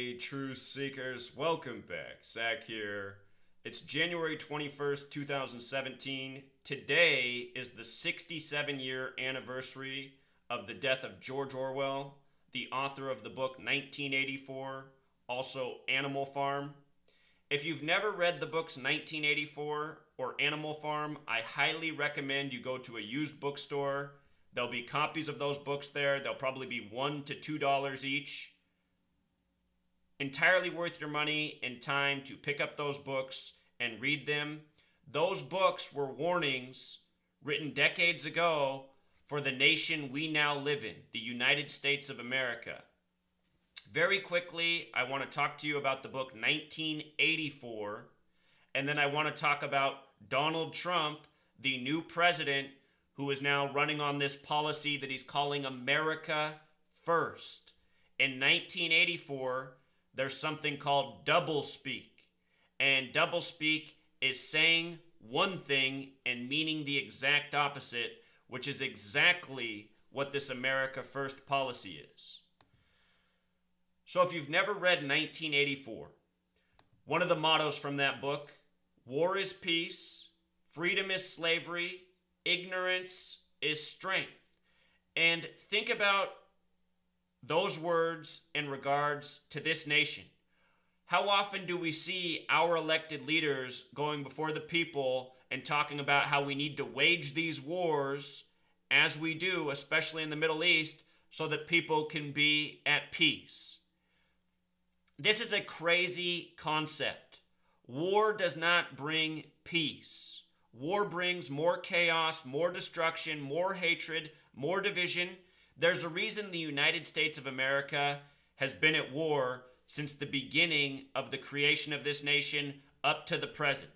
Hey, truth seekers, welcome back. Zach here. It's January 21st, 2017. Today is the 67-year anniversary of the death of George Orwell, the author of the book 1984, also Animal Farm. If you've never read the books 1984 or Animal Farm, I highly recommend you go to a used bookstore. There'll be copies of those books there. They'll probably be $1 to $2 each. Entirely worth your money and time to pick up those books and read them. Those books were warnings written decades ago for the nation we now live in, the United States of America. Very quickly, I want to talk to you about the book 1984, and then I want to talk about Donald Trump, the new president who is now running on this policy that he's calling America First. In 1984, there's something called doublespeak. And doublespeak is saying one thing and meaning the exact opposite, which is exactly what this America First policy is. So if you've never read 1984, one of the mottos from that book, war is peace, freedom is slavery, ignorance is strength. And think about those words in regards to this nation. How often do we see our elected leaders going before the people and talking about how we need to wage these wars as we do, especially in the Middle East, so that people can be at peace? This is a crazy concept. War does not bring peace. War brings more chaos, more destruction, more hatred, more division. There's a reason the United States of America has been at war since the beginning of the creation of this nation up to the present.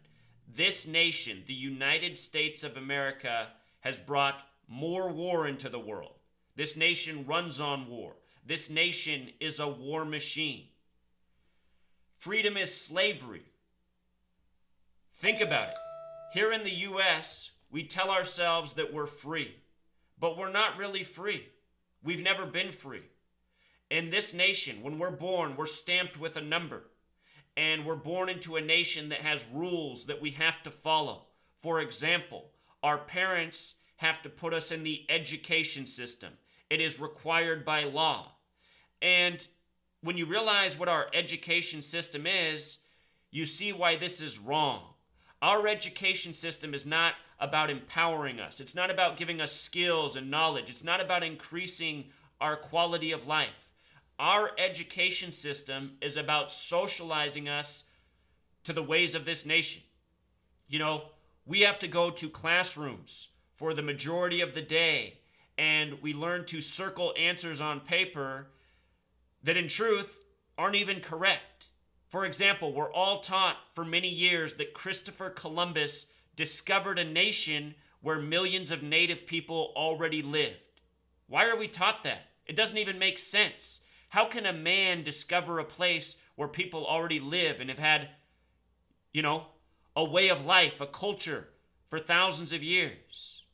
This nation, the United States of America, has brought more war into the world. This nation runs on war. This nation is a war machine. Freedom is slavery. Think about it. Here in the U.S., we tell ourselves that we're free, but we're not really free. We've never been free. In this nation, when we're born, we're stamped with a number. And we're born into a nation that has rules that we have to follow. For example, our parents have to put us in the education system. It is required by law. And when you realize what our education system is, you see why this is wrong. Our education system is not about empowering us. It's not about giving us skills and knowledge. It's not about increasing our quality of life. Our education system is about socializing us to the ways of this nation. You know, we have to go to classrooms for the majority of the day, and we learn to circle answers on paper that in truth aren't even correct. For example, we're all taught for many years that Christopher Columbus discovered a nation where millions of native people already lived. Why are we taught that? It doesn't even make sense. How can a man discover a place where people already live and have had, a way of life, a culture for thousands of years?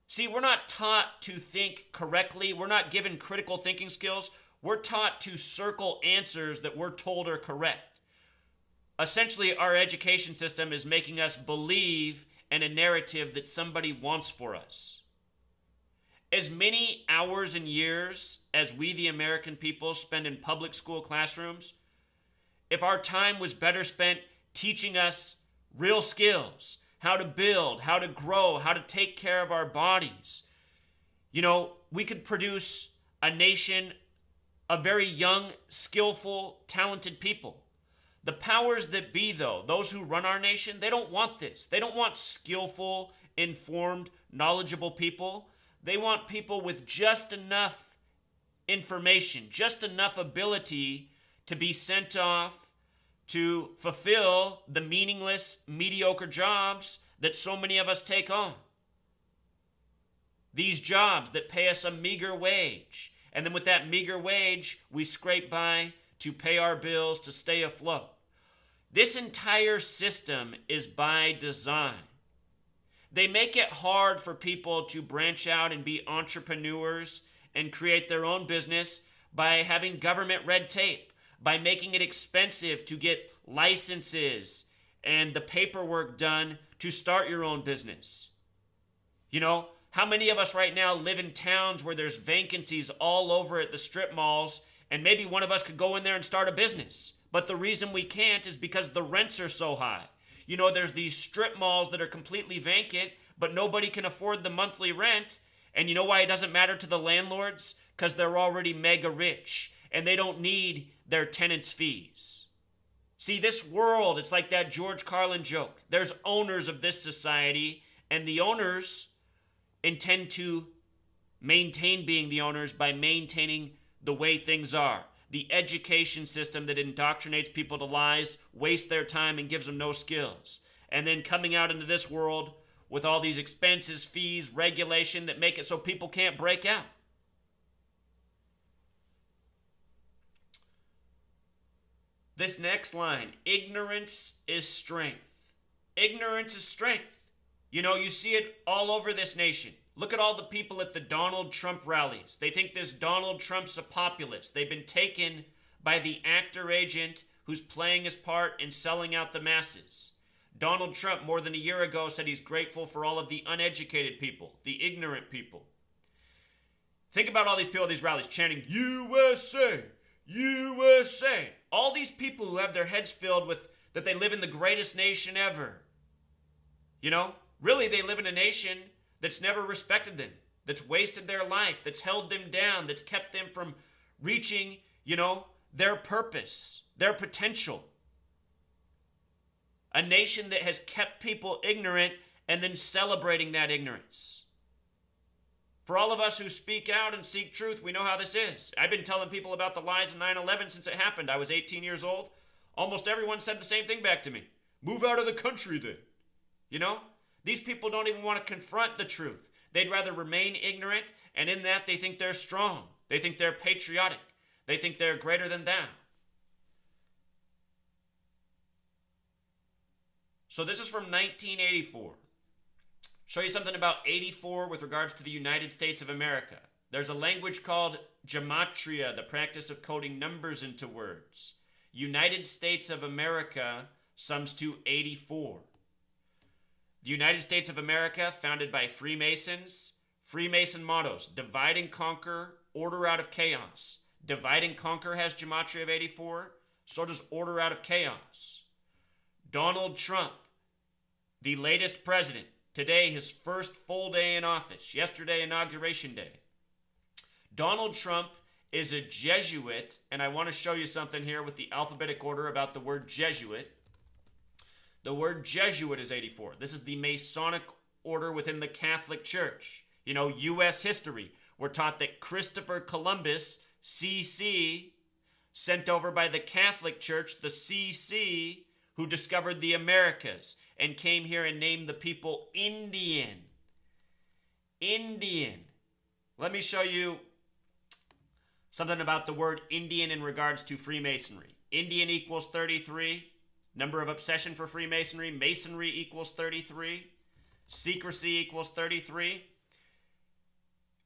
See, we're not taught to think correctly. We're not given critical thinking skills. We're taught to circle answers that we're told are correct. Essentially, our education system is making us believe in a narrative that somebody wants for us. As many hours and years as we, the American people, spend in public school classrooms, if our time was better spent teaching us real skills, how to build, how to grow, how to take care of our bodies, we could produce a nation of very young, skillful, talented people. The powers that be, though, those who run our nation, they don't want this. They don't want skillful, informed, knowledgeable people. They want people with just enough information, just enough ability to be sent off to fulfill the meaningless, mediocre jobs that so many of us take on. These jobs that pay us a meager wage. And then with that meager wage, we scrape by to pay our bills to stay afloat. This entire system is by design. They make it hard for people to branch out and be entrepreneurs and create their own business by having government red tape, by making it expensive to get licenses and the paperwork done to start your own business. You know, how many of us right now live in towns where there's vacancies all over at the strip malls, and maybe one of us could go in there and start a business? But the reason we can't is because the rents are so high. You know, there's these strip malls that are completely vacant, but nobody can afford the monthly rent. And you know why it doesn't matter to the landlords? Because they're already mega rich, and they don't need their tenants' fees. See, this world, it's like that George Carlin joke. There's owners of this society, and the owners intend to maintain being the owners by maintaining the way things are. The education system that indoctrinates people to lies, wastes their time, and gives them no skills. And then coming out into this world with all these expenses, fees, regulation that make it so people can't break out. This next line, ignorance is strength. Ignorance is strength. You know, you see it all over this nation. Look at all the people at the Donald Trump rallies. They think this Donald Trump's a populist. They've been taken by the actor agent who's playing his part in selling out the masses. Donald Trump, more than a year ago, said he's grateful for all of the uneducated people, the ignorant people. Think about all these people at these rallies chanting, USA, USA. All these people who have their heads filled with that they live in the greatest nation ever. You know, really they live in a nation that's never respected them, that's wasted their life, that's held them down, that's kept them from reaching, you know, their purpose, their potential. A nation that has kept people ignorant and then celebrating that ignorance. For all of us who speak out and seek truth, we know how this is. I've been telling people about the lies of 9/11 since it happened. I was 18 years old. Almost everyone said the same thing back to me. Move out of the country then. You know? These people don't even want to confront the truth. They'd rather remain ignorant, and in that they think they're strong. They think they're patriotic. They think they're greater than thou. So this is from 1984. Show you something about 84 with regards to the United States of America. There's a language called Gematria, the practice of coding numbers into words. United States of America sums to 84. The United States of America, founded by Freemasons. Freemason mottos, divide and conquer, order out of chaos. Divide and conquer has Gematria of 84. So does order out of chaos. Donald Trump, the latest president. Today, his first full day in office. Yesterday, Inauguration Day. Donald Trump is a Jesuit, and I want to show you something here with the alphabetic order about the word Jesuit. The word Jesuit is 84. This is the Masonic order within the Catholic Church. You know, U.S. history. We're taught that Christopher Columbus, CC, sent over by the Catholic Church, the CC, who discovered the Americas and came here and named the people Indian. Indian. Let me show you something about the word Indian in regards to Freemasonry. Indian equals 33. Number of obsession for Freemasonry. Masonry equals 33. Secrecy equals 33.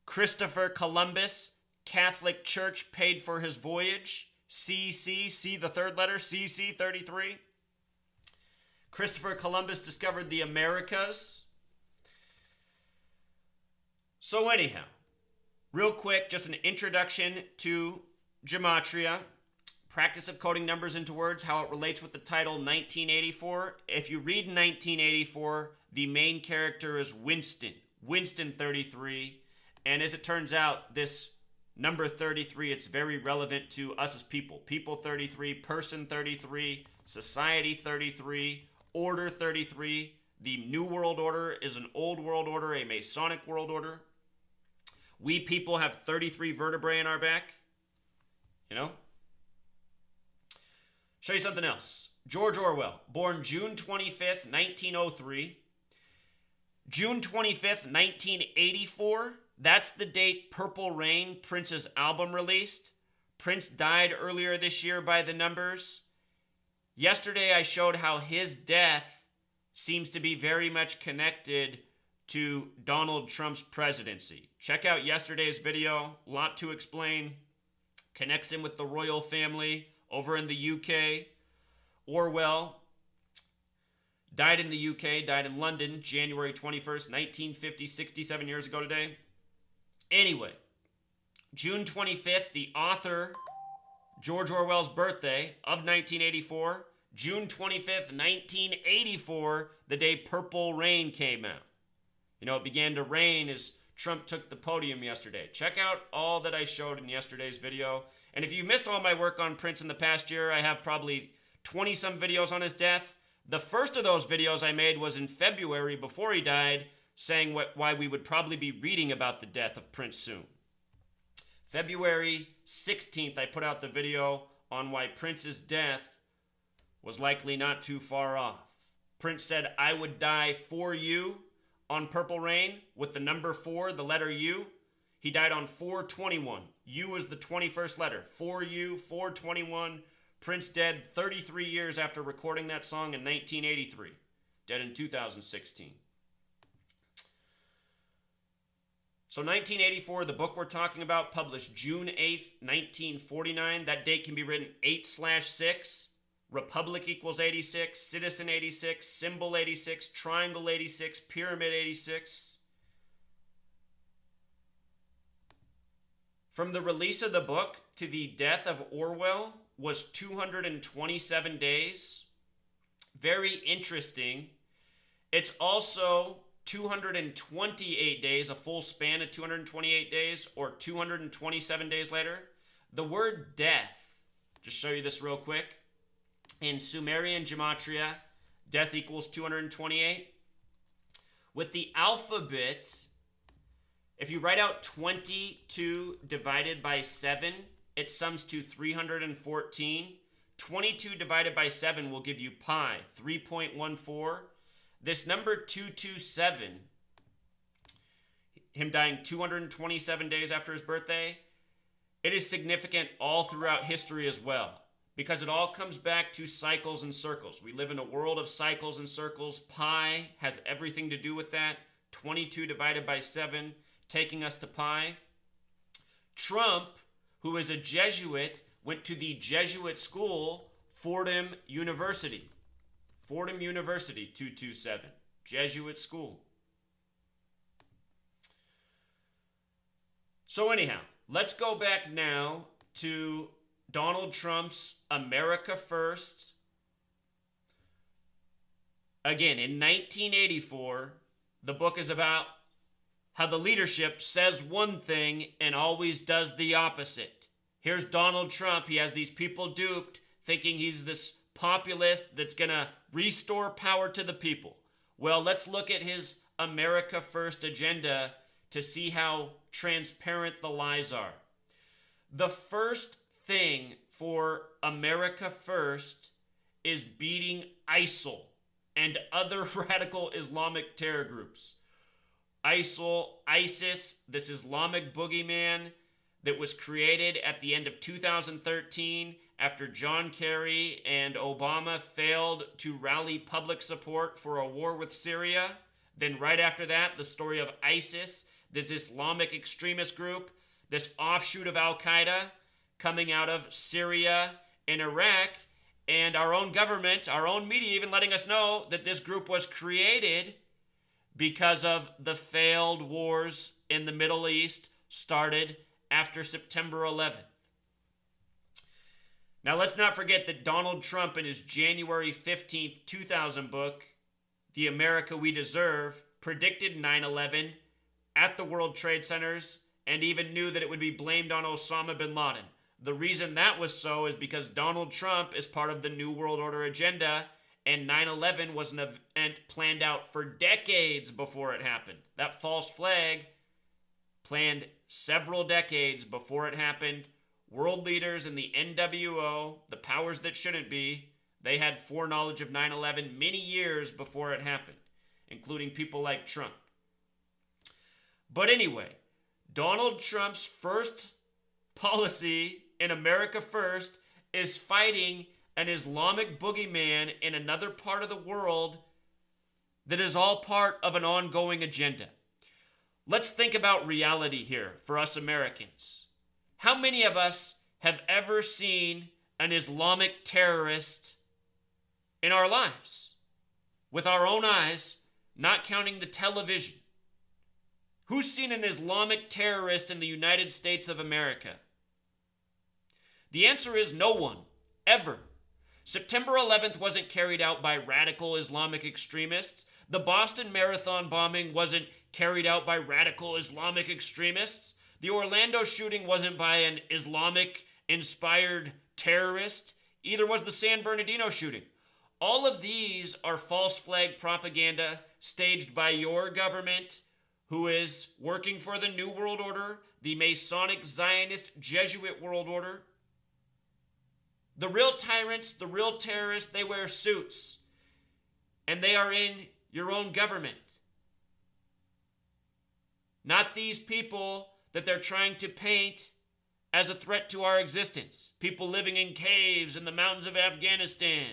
Christopher Columbus, Catholic Church paid for his voyage. CC, C the third letter, CC 33. Christopher Columbus discovered the Americas. So anyhow, real quick, just an introduction to Gematria. Practice of coding numbers into words, how it relates with the title 1984. If you read 1984, the main character is Winston. Winston 33. And as it turns out, this number 33, it's very relevant to us as people. People 33, person 33, society 33, order 33. The New World Order is an old world order, a Masonic world order. We people have 33 vertebrae in our back. You know? Show you something else. George Orwell, born June 25th, 1903. June 25th, 1984. That's the date Purple Rain, Prince's album, released. Prince died earlier this year by the numbers. Yesterday I showed how his death seems to be very much connected to Donald Trump's presidency. Check out yesterday's video. A lot to explain. Connects him with the royal family. over in the UK. Orwell died in the UK, died in London, January 21st, 1950, 67 years ago today. Anyway, June 25th, the author, George Orwell's birthday of 1984. June 25th, 1984, the day Purple Rain came out. You know, it began to rain as Trump took the podium yesterday. Check out all that I showed in yesterday's video. And if you missed all my work on Prince in the past year, I have probably 20-some videos on his death. The first of those videos I made was in February before he died, saying why we would probably be reading about the death of Prince soon. February 16th, I put out the video on why Prince's death was likely not too far off. Prince said, "I would die for you," on Purple Rain, with the number 4, the letter U. He died on 4/21. U is the 21st letter. 4U, 4/21. Prince dead 33 years after recording that song in 1983. Dead in 2016. So 1984, the book we're talking about, published June 8th, 1949. That date can be written 8/6. Republic equals 86, Citizen 86, Symbol 86, Triangle 86, Pyramid 86. From the release of the book to the death of Orwell was 227 days. Very interesting. It's also 228 days, a full span of 228 days, or 227 days later. The word death, just show you this real quick. In Sumerian Gematria, death equals 228. With the alphabet, if you write out 22 divided by 7, it sums to 314. 22 divided by 7 will give you pi, 3.14. This number 227, him dying 227 days after his birthday, it is significant all throughout history as well, because it all comes back to cycles and circles. We live in a world of cycles and circles. Pi has everything to do with that. 22 divided by 7, taking us to pi. Trump, who is a Jesuit, went to the Jesuit school, Fordham University. Fordham University, 227. Jesuit school. So anyhow, let's go back now to Donald Trump's America First. Again, in 1984, the book is about how the leadership says one thing and always does the opposite. Here's Donald Trump. He has these people duped, thinking he's this populist that's going to restore power to the people. Well, let's look at his America First agenda to see how transparent the lies are. The first thing for America First is beating ISIL and other radical Islamic terror groups. ISIS, this Islamic boogeyman that was created at the end of 2013 after John Kerry and Obama failed to rally public support for a war with Syria. Then right after that, the story of ISIS, this Islamic extremist group, this offshoot of Al-Qaeda coming out of Syria and Iraq, and our own government, our own media even letting us know that this group was created because of the failed wars in the Middle East started after September 11th. Now, let's not forget that Donald Trump, in his January 15th, 2000 book, The America We Deserve, predicted 9/11 at the World Trade Centers and even knew that it would be blamed on Osama bin Laden. The reason that was so is because Donald Trump is part of the New World Order agenda, and 9/11 was an event planned out for decades before it happened. That false flag planned several decades before it happened. World leaders in the NWO, the powers that shouldn't be, they had foreknowledge of 9/11 many years before it happened, including people like Trump. But anyway, Donald Trump's first policy in America First is fighting an Islamic boogeyman in another part of the world that is all part of an ongoing agenda. Let's think about reality here for us Americans. How many of us have ever seen an Islamic terrorist in our lives with our own eyes, not counting the television? Who's seen an Islamic terrorist in the United States of America? The answer is no one, ever. September 11th wasn't carried out by radical Islamic extremists. The Boston Marathon bombing wasn't carried out by radical Islamic extremists. The Orlando shooting wasn't by an Islamic-inspired terrorist. Either was the San Bernardino shooting. All of these are false flag propaganda staged by your government, who is working for the New World Order, the Masonic Zionist Jesuit World Order. The real tyrants, the real terrorists, they wear suits. And they are in your own government. Not these people that they're trying to paint as a threat to our existence. People living in caves in the mountains of Afghanistan.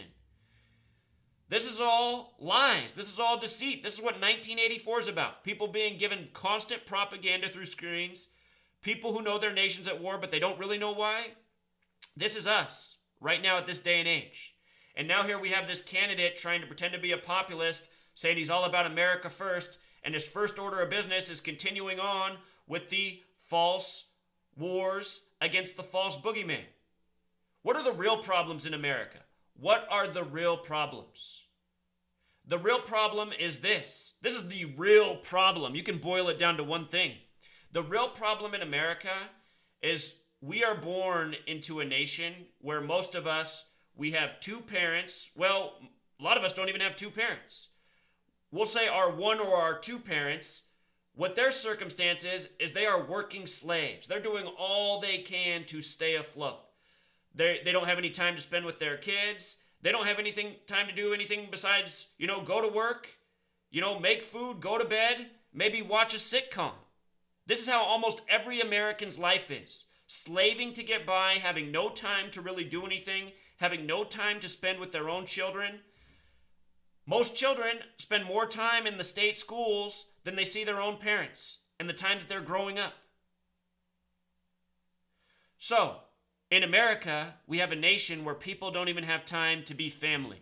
This is all lies. This is all deceit. This is what 1984 is about. People being given constant propaganda through screens. People who know their nation's at war, but they don't really know why. This is us right now at this day and age. And now here we have this candidate trying to pretend to be a populist, saying he's all about America first, and his first order of business is continuing on with the false wars against the false boogeyman. What are the real problems in America? What are the real problems? The real problem is this. This is the real problem. You can boil it down to one thing. The real problem in America is we are born into a nation where most of us, we have two parents. Well, a lot of us don't even have two parents. We'll say our one or our two parents, what their circumstance is they are working slaves. They're doing all they can to stay afloat. They don't have any time to spend with their kids. They don't have time to do anything besides, go to work, make food, go to bed, maybe watch a sitcom. This is how almost every American's life is. Slaving to get by, having no time to really do anything, having no time to spend with their own children. Most children spend more time in the state schools than they see their own parents and the time that they're growing up. So, in America, we have a nation where people don't even have time to be family.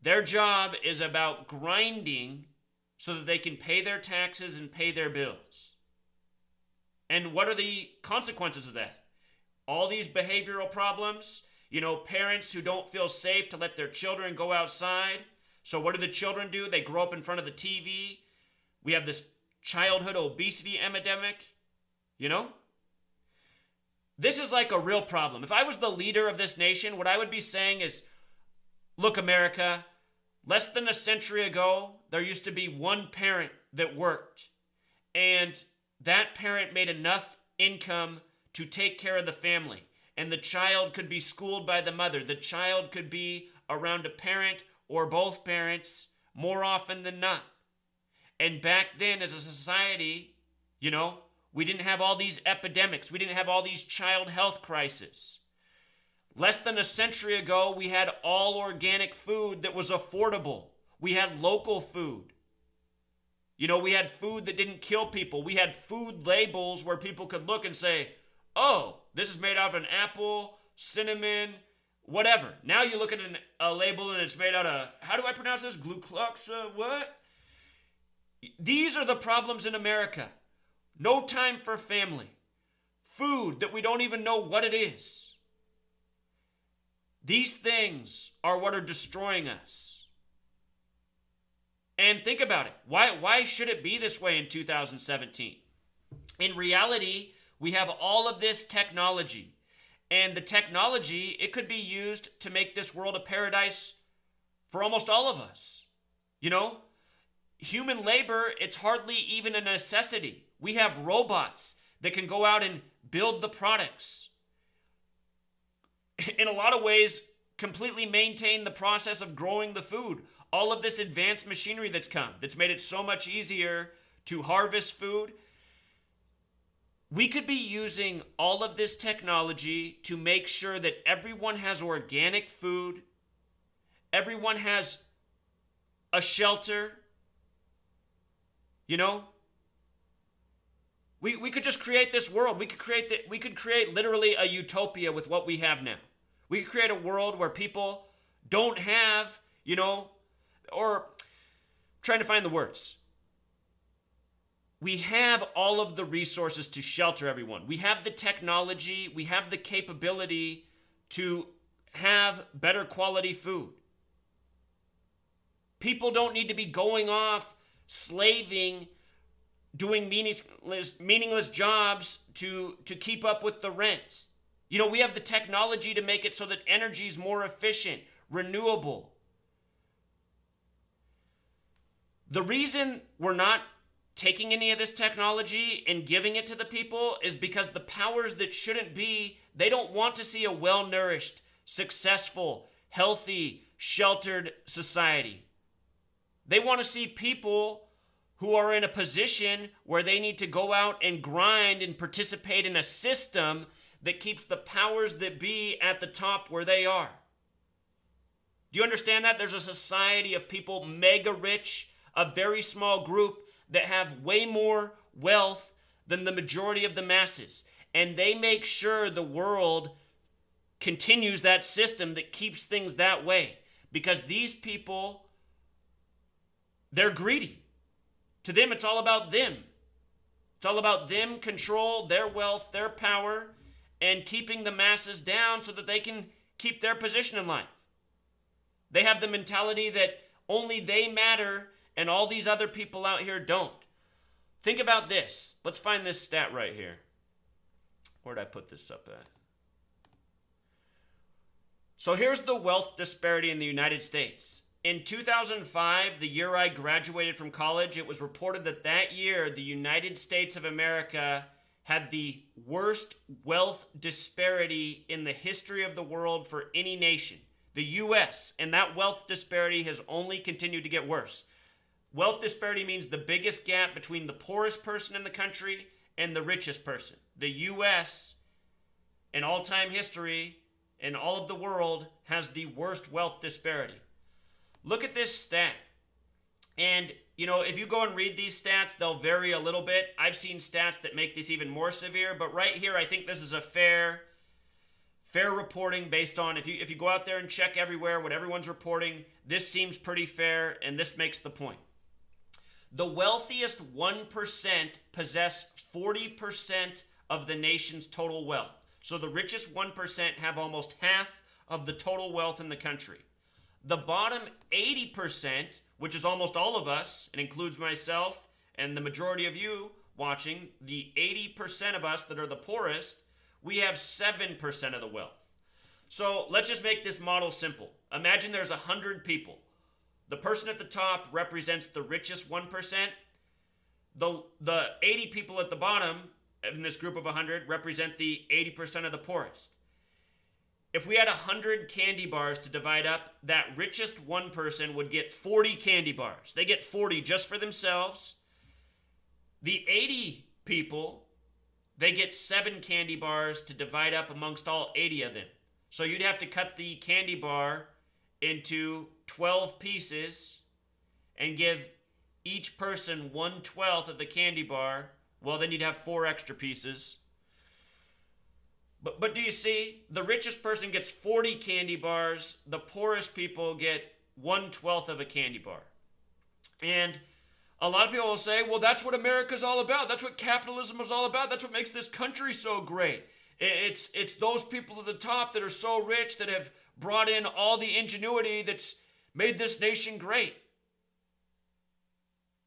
Their job is about grinding so that they can pay their taxes and pay their bills. And what are the consequences of that? All these behavioral problems, parents who don't feel safe to let their children go outside. So what do the children do? They grow up in front of the TV. We have this childhood obesity epidemic, This is like a real problem. If I was the leader of this nation, what I would be saying is, look, America, less than a century ago, there used to be one parent that worked. And that parent made enough income to take care of the family. And the child could be schooled by the mother. The child could be around a parent or both parents more often than not. And back then, as a society, we didn't have all these epidemics. We didn't have all these child health crises. Less than a century ago, we had all organic food that was affordable. We had local food. We had food that didn't kill people. We had food labels where people could look and say, oh, this is made out of an apple, cinnamon, whatever. Now you look at a label and it's made out of, how do I pronounce this? Gluclux, what? These are the problems in America. No time for family. Food that we don't even know what it is. These things are what are destroying us. And think about it. Why should it be this way in 2017? In reality, we have all of this technology. And the technology, it could be used to make this world a paradise for almost all of us. Human labor, it's hardly even a necessity. We have robots that can go out and build the products. In a lot of ways, completely maintain the process of growing the food. All of this advanced machinery that's made it so much easier to harvest food. We could be using all of this technology to make sure that everyone has organic food, everyone has a shelter, We could just create this world. We could create literally a utopia with what we have now. We could create a world where people don't have, or trying to find the words. We have all of the resources to shelter everyone. We have the technology, we have the capability to have better quality food. People don't need to be going off slaving, doing meaningless jobs to keep up with the rent. We have the technology to make it so that energy is more efficient, renewable. The reason we're not taking any of this technology and giving it to the people is because the powers that shouldn't be, they don't want to see a well-nourished, successful, healthy, sheltered society. They want to see people who are in a position where they need to go out and grind and participate in a system that keeps the powers that be at the top where they are. Do you understand that? There's a society of people mega rich, a very small group that have way more wealth than the majority of the masses. And they make sure the world continues that system that keeps things that way. Because these people, they're greedy. To them, it's all about them. It's all about them, control, their wealth, their power, and keeping the masses down so that they can keep their position in life. They have the mentality that only they matter and all these other people out here don't. Think about this. Let's find this stat right here. Where'd I put this up at? So here's the wealth disparity in the United States. In 2005, the year I graduated from college, it was reported that year, the United States of America had the worst wealth disparity in the history of the world for any nation. The U.S., and that wealth disparity has only continued to get worse. Wealth disparity means the biggest gap between the poorest person in the country and the richest person. The U.S., in all-time history, in all of the world, has the worst wealth disparity. Look at this stat. And, if you go and read these stats, they'll vary a little bit. I've seen stats that make this even more severe, but right here, I think this is a fair reporting based on, if you go out there and check everywhere what everyone's reporting, this seems pretty fair, and this makes the point. The wealthiest 1% possess 40% of the nation's total wealth. So the richest 1% have almost half of the total wealth in the country. The bottom 80%, which is almost all of us, and includes myself and the majority of you watching, the 80% of us that are the poorest, we have 7% of the wealth. So let's just make this model simple. Imagine there's 100 people. The person at the top represents the richest 1%. The 80 people at the bottom in this group of 100 represent the 80% of the poorest. If we had 100 candy bars to divide up, that richest one person would get 40 candy bars. They get 40 just for themselves. The 80 people, they get 7 candy bars to divide up amongst all 80 of them. So you'd have to cut the candy bar into 12 pieces and give each person 1/12 of the candy bar. Well, then you'd have 4 extra pieces. But do you see? The richest person gets 40 candy bars. The poorest people get 1/12 of a candy bar. And a lot of people will say, well, that's what America's all about. That's what capitalism is all about. That's what makes this country so great. It's those people at the top that are so rich that have brought in all the ingenuity that's made this nation great.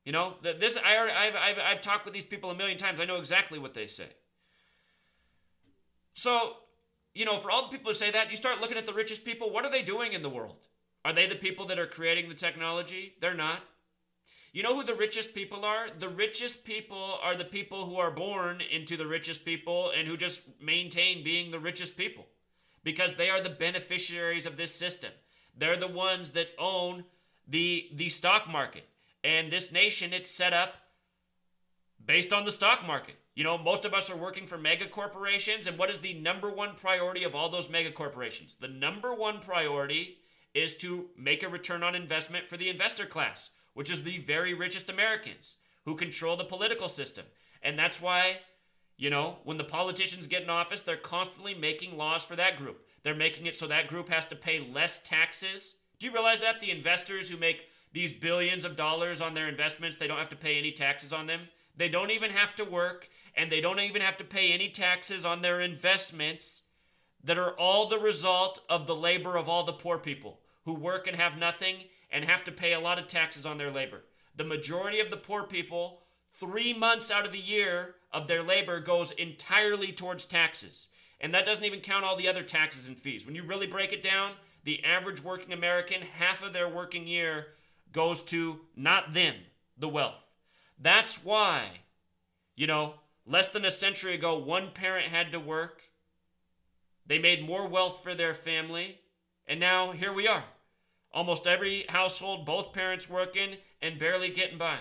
I've talked with these people a million times. I know exactly what they say. So, for all the people who say that, you start looking at the richest people. What are they doing in the world? Are they the people that are creating the technology? They're not. You know who the richest people are? The richest people are the people who are born into the richest people and who just maintain being the richest people because they are the beneficiaries of this system. They're the ones that own the stock market. And this nation, it's set up based on the stock market. Most of us are working for mega corporations, and what is the number one priority of all those mega corporations? The number one priority is to make a return on investment for the investor class, which is the very richest Americans who control the political system. And that's why, when the politicians get in office, they're constantly making laws for that group. They're making it so that group has to pay less taxes. Do you realize that? The investors who make these billions of dollars on their investments, they don't have to pay any taxes on them. They don't even have to work, and they don't even have to pay any taxes on their investments that are all the result of the labor of all the poor people who work and have nothing and have to pay a lot of taxes on their labor. The majority of the poor people, 3 months out of the year of their labor goes entirely towards taxes. And that doesn't even count all the other taxes and fees. When you really break it down, the average working American, half of their working year goes to not them, the wealth. That's why, less than a century ago, one parent had to work. They made more wealth for their family. And now here we are. Almost every household, both parents working and barely getting by.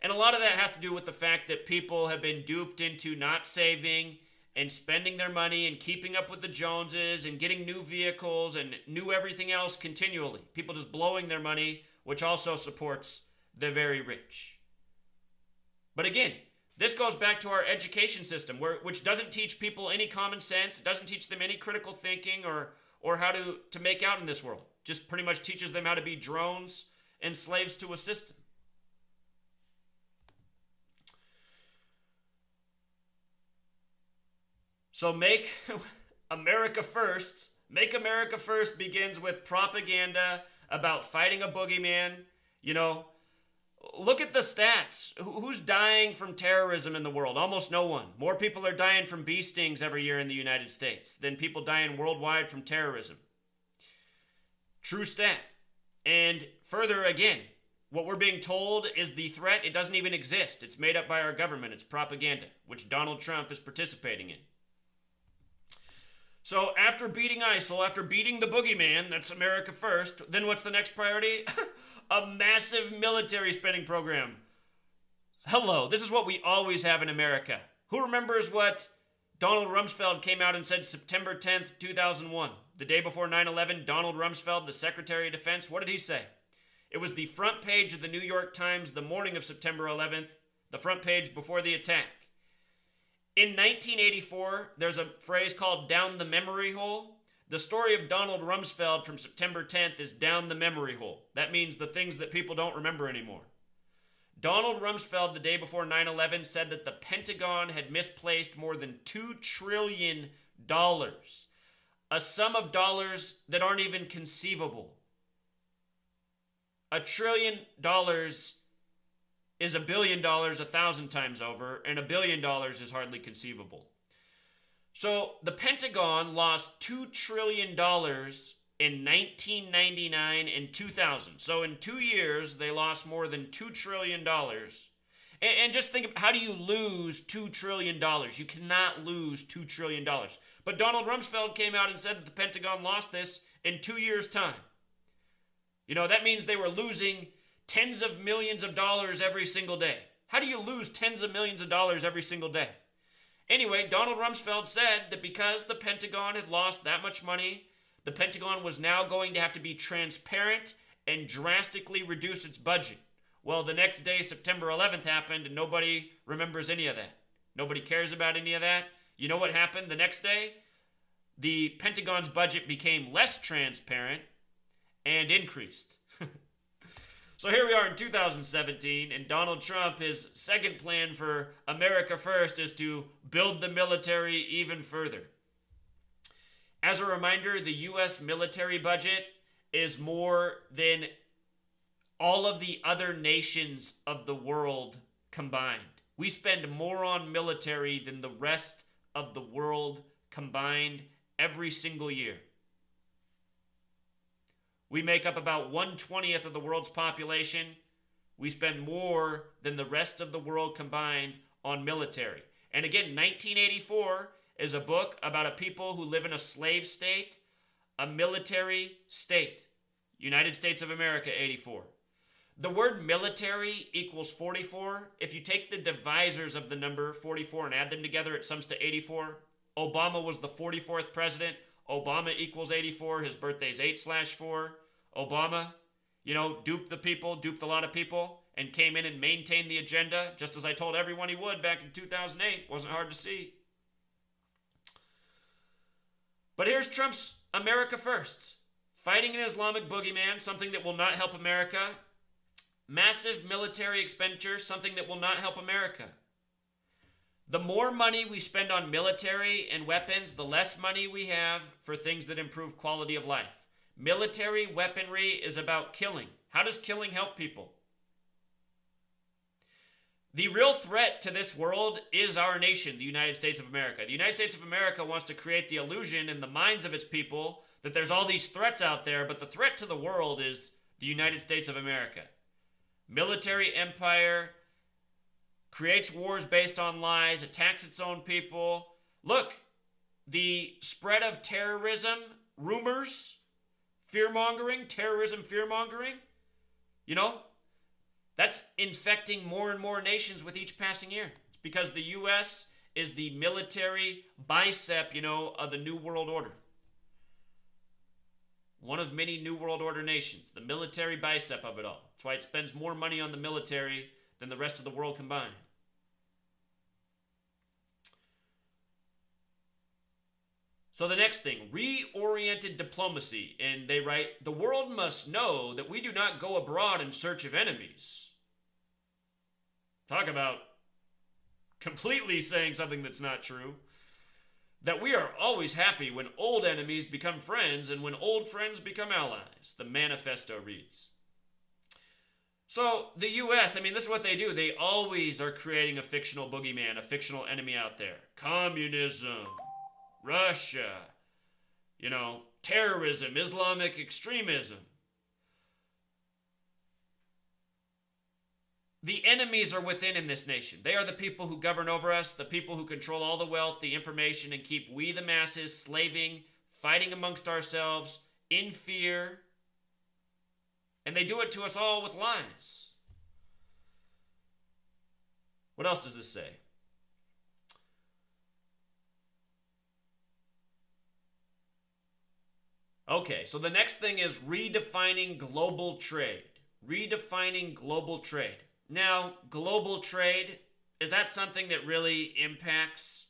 And a lot of that has to do with the fact that people have been duped into not saving and spending their money and keeping up with the Joneses and getting new vehicles and new everything else continually. People just blowing their money, which also supports the very rich. But again, this goes back to our education system, which doesn't teach people any common sense. It doesn't teach them any critical thinking or how to make out in this world. Just pretty much teaches them how to be drones and slaves to a system. So make America first. Make America first begins with propaganda about fighting a boogeyman. Look at the stats. Who's dying from terrorism in the world? Almost no one. More people are dying from bee stings every year in the United States than people dying worldwide from terrorism. True stat. And further, again, what we're being told is the threat. It doesn't even exist. It's made up by our government. It's propaganda, which Donald Trump is participating in. So after beating ISIL, after beating the boogeyman, that's America first, then what's the next priority? A massive military spending program. Hello, this is what we always have in America. Who remembers what Donald Rumsfeld came out and said September 10th, 2001? The day before 9/11, Donald Rumsfeld, the Secretary of Defense, what did he say? It was the front page of the New York Times the morning of September 11th, the front page before the attack. In 1984, there's a phrase called down the memory hole. The story of Donald Rumsfeld from September 10th is down the memory hole. That means the things that people don't remember anymore. Donald Rumsfeld, the day before 9/11, said that the Pentagon had misplaced more than $2 trillion, a sum of dollars that aren't even conceivable. $1 trillion is $1 billion 1,000 times over, and $1 billion is hardly conceivable. So the Pentagon lost $2 trillion in 1999 and 2000. So in 2 years, they lost more than $2 trillion. And just think, how do you lose $2 trillion? You cannot lose $2 trillion. But Donald Rumsfeld came out and said that the Pentagon lost this in 2 years' time. That means they were losing tens of millions of dollars every single day. How do you lose tens of millions of dollars every single day? Anyway, Donald Rumsfeld said that because the Pentagon had lost that much money, the Pentagon was now going to have to be transparent and drastically reduce its budget. Well, the next day, September 11th happened, and nobody remembers any of that. Nobody cares about any of that. You know what happened the next day? The Pentagon's budget became less transparent and increased. So here we are in 2017, and Donald Trump, his second plan for America First is to build the military even further. As a reminder, the U.S. military budget is more than all of the other nations of the world combined. We spend more on military than the rest of the world combined every single year. We make up about 1/20th of the world's population. We spend more than the rest of the world combined on military. And again, 1984 is a book about a people who live in a slave state, a military state. United States of America, 84. The word military equals 44. If you take the divisors of the number 44 and add them together, it sums to 84. Obama was the 44th president. Obama equals 84. His birthday's 8/4. Obama, duped the people, duped a lot of people. and came in and maintained the agenda, just as I told everyone he would back in 2008. Wasn't hard to see. But here's Trump's America First. Fighting an Islamic boogeyman, something that will not help America. Massive military expenditure, something that will not help America. The more money we spend on military and weapons, the less money we have for things that improve quality of life. Military weaponry is about killing. How does killing help people? The real threat to this world is our nation, the United States of America. The United States of America wants to create the illusion in the minds of its people that there's all these threats out there, but the threat to the world is the United States of America. Military empire, creates wars based on lies, attacks its own people. Look, the spread of terrorism, rumors, fear-mongering, terrorism, fear-mongering, that's infecting more and more nations with each passing year. It's because the U.S. is the military bicep, of the New World Order. One of many New World Order nations, the military bicep of it all. That's why it spends more money on the military than the rest of the world combined. So the next thing, reoriented diplomacy. And they write, the world must know that we do not go abroad in search of enemies. Talk about completely saying something that's not true. That we are always happy when old enemies become friends and when old friends become allies, the manifesto reads. So the U.S., this is what they do. They always are creating a fictional boogeyman, a fictional enemy out there. Communism, Russia, terrorism, Islamic extremism. The enemies are within in this nation. They are the people who govern over us, the people who control all the wealth, the information, and keep we the masses slaving, fighting amongst ourselves, in fear. And they do it to us all with lies. What else does this say? Okay, so the next thing is redefining global trade. Redefining global trade. Now, global trade, is that something that really impacts?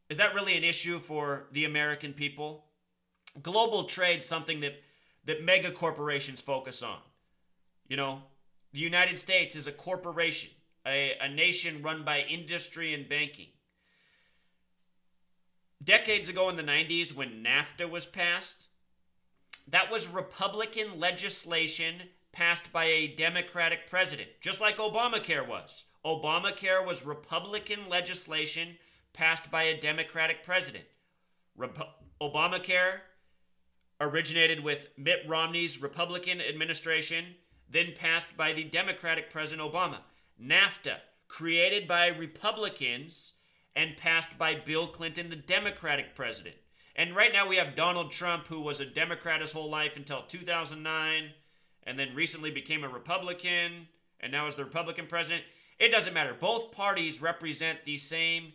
Is that really an issue for the American people? Global trade is something that mega corporations focus on. The United States is a corporation, a nation run by industry and banking. Decades ago in the 90s when NAFTA was passed, that was Republican legislation passed by a Democratic president, just like Obamacare was. Obamacare was Republican legislation passed by a Democratic president. Obamacare originated with Mitt Romney's Republican administration, then passed by the Democratic President Obama. NAFTA, created by Republicans and passed by Bill Clinton, the Democratic president. And right now we have Donald Trump, who was a Democrat his whole life until 2009, and then recently became a Republican, and now is the Republican president. It doesn't matter. Both parties represent the same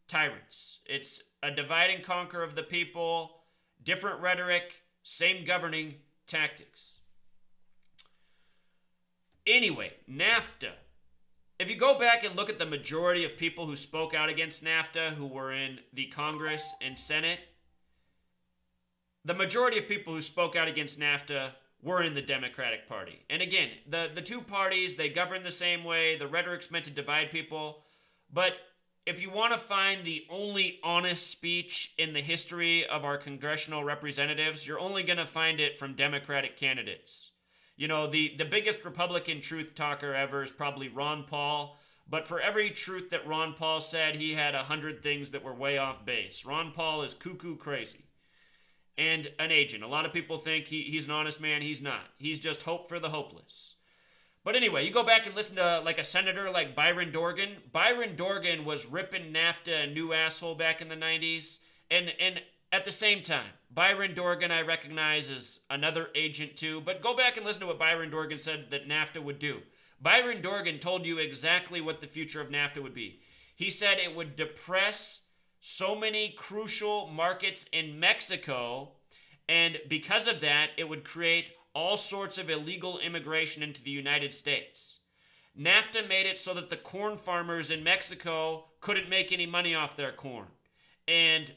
tyrants. It's a divide and conquer of the people, different rhetoric, same governing tactics. Anyway, NAFTA. If you go back and look at the majority of people who spoke out against NAFTA, who were in the Congress and Senate, the majority of people who spoke out against NAFTA were in the Democratic Party. And again, the two parties, they govern the same way. The rhetoric's meant to divide people. But if you want to find the only honest speech in the history of our congressional representatives, you're only going to find it from Democratic candidates. The biggest Republican truth talker ever is probably Ron Paul. But for every truth that Ron Paul said, he had 100 things that were way off base. Ron Paul is cuckoo crazy. And an agent. A lot of people think he's an honest man. He's not. He's just hope for the hopeless. But anyway, you go back and listen to like a senator like Byron Dorgan. Byron Dorgan was ripping NAFTA a new asshole back in the 90s. And at the same time, Byron Dorgan I recognize as another agent too. But go back and listen to what Byron Dorgan said that NAFTA would do. Byron Dorgan told you exactly what the future of NAFTA would be. He said it would depress so many crucial markets in Mexico, and because of that, it would create all sorts of illegal immigration into the United States. NAFTA made it so that the corn farmers in Mexico couldn't make any money off their corn. And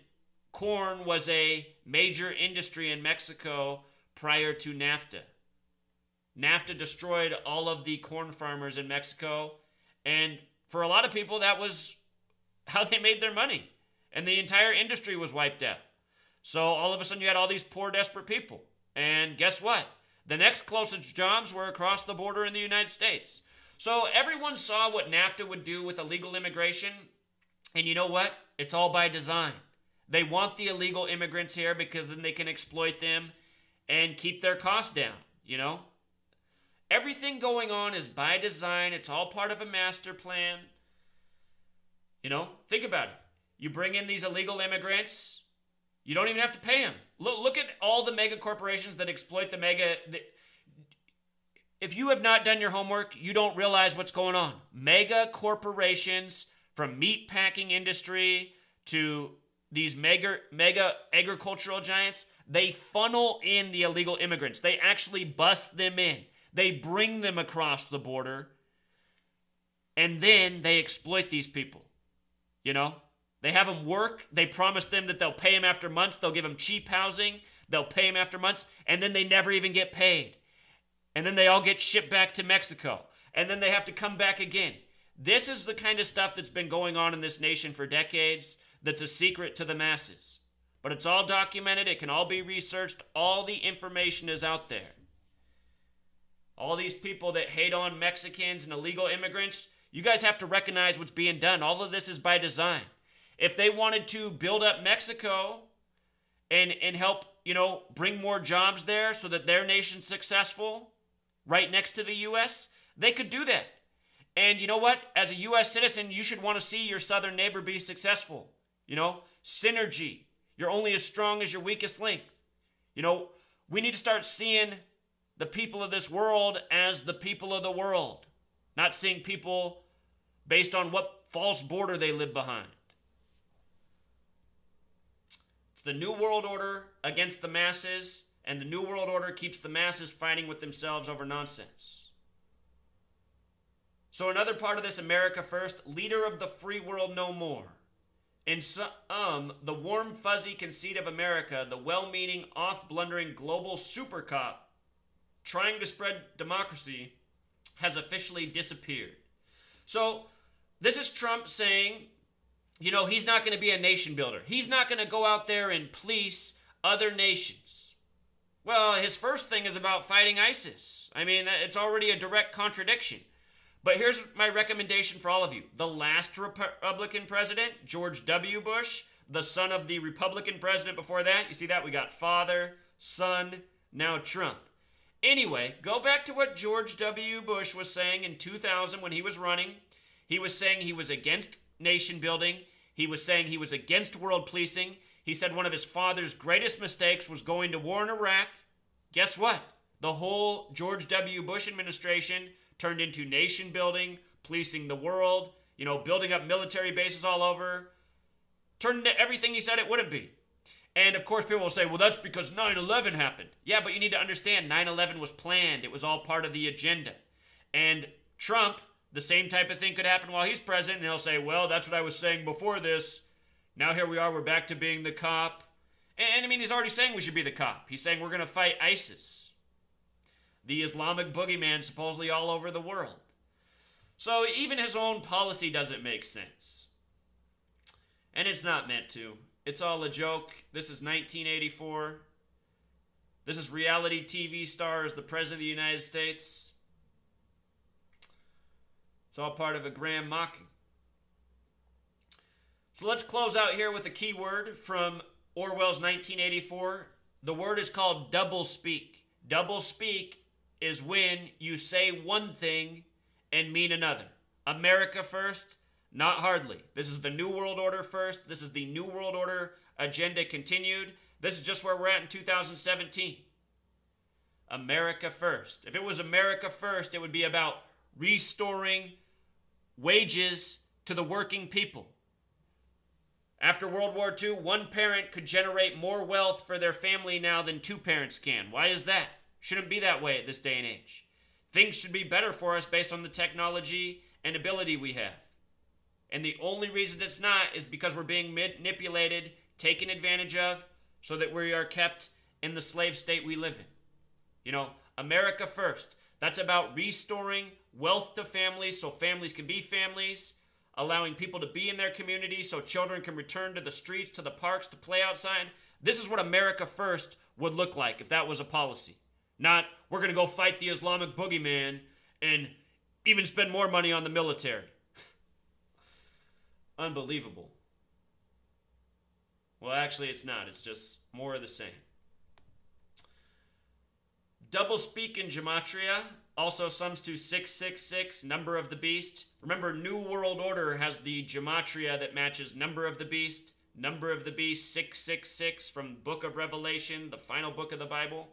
corn was a major industry in Mexico prior to NAFTA. NAFTA destroyed all of the corn farmers in Mexico, and for a lot of people, that was how they made their money. And the entire industry was wiped out. So all of a sudden, you had all these poor, desperate people. And guess what? The next closest jobs were across the border in the United States. So everyone saw what NAFTA would do with illegal immigration. And you know what? It's all by design. They want the illegal immigrants here because then they can exploit them and keep their costs down, you know? Everything going on is by design. It's all part of a master plan. You know, think about it. You bring in these illegal immigrants. You don't even have to pay them. Look at all the mega corporations that exploit the mega. If you have not done your homework, you don't realize what's going on. Mega corporations, from meat packing industry to these mega agricultural giants, they funnel in the illegal immigrants. They actually bust them in. They bring them across the border, and then they exploit these people. You know? They have them work. They promise them that they'll pay them after months. They'll give them cheap housing. They'll pay them after months, and then they never even get paid. And then they all get shipped back to Mexico, and then they have to come back again. This is the kind of stuff that's been going on in this nation for decades that's a secret to the masses. But it's all documented. It can all be researched. All the information is out there. All these people that hate on Mexicans and illegal immigrants, you guys have to recognize what's being done. All of this is by design. If they wanted to build up Mexico and help, you know, bring more jobs there so that their nation's successful right next to the U.S., they could do that. And you know what? As a U.S. citizen, you should want to see your southern neighbor be successful. You know, synergy. You're only as strong as your weakest link. You know, we need to start seeing the people of this world as the people of the world, not seeing people based on what false border they live behind. It's the New World Order against the masses, and the New World Order keeps the masses fighting with themselves over nonsense. So another part of this America First, leader of the free world no more. In some, the warm, fuzzy conceit of America, the well-meaning, oft-blundering global super cop trying to spread democracy has officially disappeared. So this is Trump saying, you know, he's not going to be a nation builder. He's not going to go out there and police other nations. Well, his first thing is about fighting ISIS. I mean, it's already a direct contradiction. But here's my recommendation for all of you. The last Republican president, George W. Bush, the son of the Republican president before that. You see that? We got father, son, now Trump. Anyway, go back to what George W. Bush was saying in 2000 when he was running. He was saying he was against nation building. He was saying he was against world policing. He said one of his father's greatest mistakes was going to war in Iraq. Guess what? The whole George W. Bush administration turned into nation building, policing the world, you know, building up military bases all over. Turned into everything he said it wouldn't be. And of course people will say, well, that's because 9/11 happened. Yeah, but you need to understand 9/11 was planned. It was all part of the agenda. And Trump, the same type of thing could happen while he's president. And he'll say, well, that's what I was saying before this. Now here we are, we're back to being the cop. And I mean, he's already saying we should be the cop. He's saying we're going to fight ISIS, the Islamic boogeyman supposedly all over the world. So even his own policy doesn't make sense. And it's not meant to. It's all a joke. This is 1984. This is reality TV stars, the President of the United States. It's all part of a grand mocking. So let's close out here with a key word from Orwell's 1984. The word is called double speak. Double speak is when you say one thing and mean another. America first, not hardly. This is the New World Order first. This is the New World Order agenda continued. This is just where we're at in 2017. America first. If it was America first, it would be about restoring wages to the working people. After World War II, one parent could generate more wealth for their family now than two parents can. Why is that? Shouldn't be that way at this day and age. things should be better for us based on the technology and ability we have. And the only reason it's not is because we're being manipulated, taken advantage of, so that we are kept in the slave state we live in. You know, America first. That's about restoring wealth to families so families can be families, allowing people to be in their community so children can return to the streets, to the parks, to play outside. This is what America first would look like if that was a policy. Not, we're going to go fight the Islamic boogeyman and even spend more money on the military. Unbelievable. Well, actually, it's not. It's just more of the same. Doublespeak in Gematria also sums to 666, number of the beast. Remember, New World Order has the Gematria that matches number of the beast. Number of the beast, 666 from Book of Revelation, the final book of the Bible.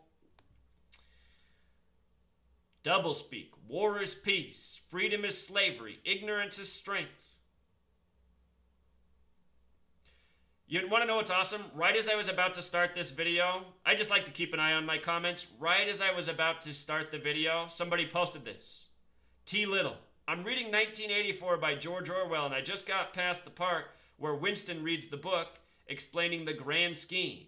Doublespeak, war is peace, freedom is slavery, ignorance is strength. You want to know what's awesome? Right as I was about to start this video, I just like to keep an eye on my comments. Right as I was about to start the video, somebody posted this. T. Little, I'm reading 1984 by George Orwell, and I just got past the part where Winston reads the book explaining the grand scheme.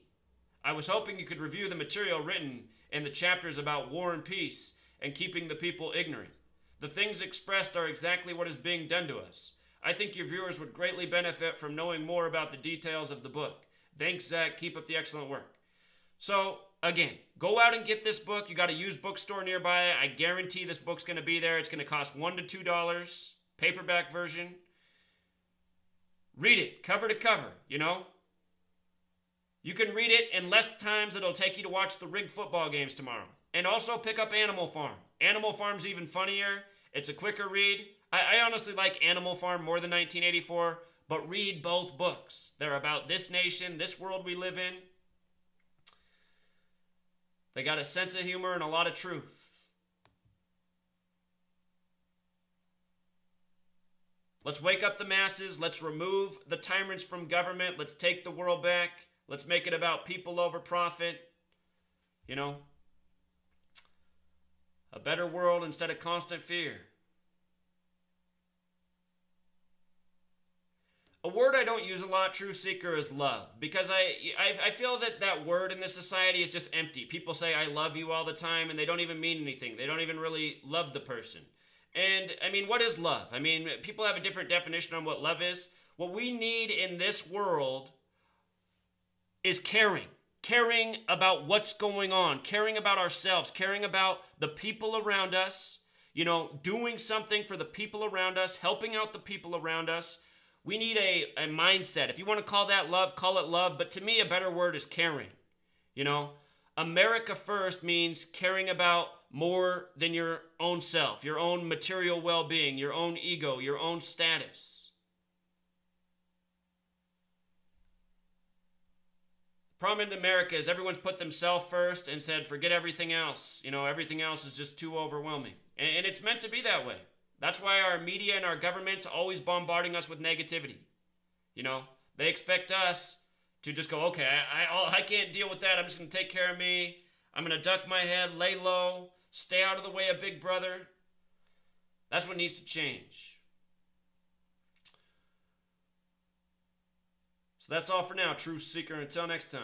I was hoping you could review the material written in the chapters about war and peace and keeping the people ignorant. The things expressed are exactly what is being done to us. I think your viewers would greatly benefit from knowing more about the details of the book. Thanks, Zach. Keep up the excellent work. So, again, go out and get this book. You got a used bookstore nearby. I guarantee this book's going to be there. It's going to cost $1 to $2. Paperback version. Read it, cover to cover, you know? You can read it in less times than it'll take you to watch the rigged football games tomorrow. And also pick up Animal Farm. Animal Farm's even funnier. It's a quicker read. I honestly like Animal Farm more than 1984, but read both books. They're about this nation, this world we live in. They got a sense of humor and a lot of truth. Let's wake up the masses. Let's remove the tyrants from government. Let's take the world back. Let's make it about people over profit. You know? A better world instead of constant fear. A word I don't use a lot, Truth Seeker, is love. Because I feel that that word in this society is just empty. People say, I love you all the time, and they don't even mean anything. They don't even really love the person. And, I mean, what is love? I mean, people have a different definition on what love is. What we need in this world is caring. Caring about what's going on. Caring about ourselves. Caring about the people around us. You know, doing something for the people around us. Helping out the people around us. We need a mindset. If you want to call that love, call it love. But to me, a better word is caring. You know, America first means caring about more than your own self, your own material well-being, your own ego, your own status. The problem in America is everyone's put themselves first and said, forget everything else. You know, everything else is just too overwhelming. And it's meant to be that way. That's why our media and our government's always bombarding us with negativity. You know, they expect us to just go, okay, I can't deal with that. I'm just going to take care of me. I'm going to duck my head, lay low, stay out of the way of Big Brother. That's what needs to change. So that's all for now, Truth Seeker. Until next time.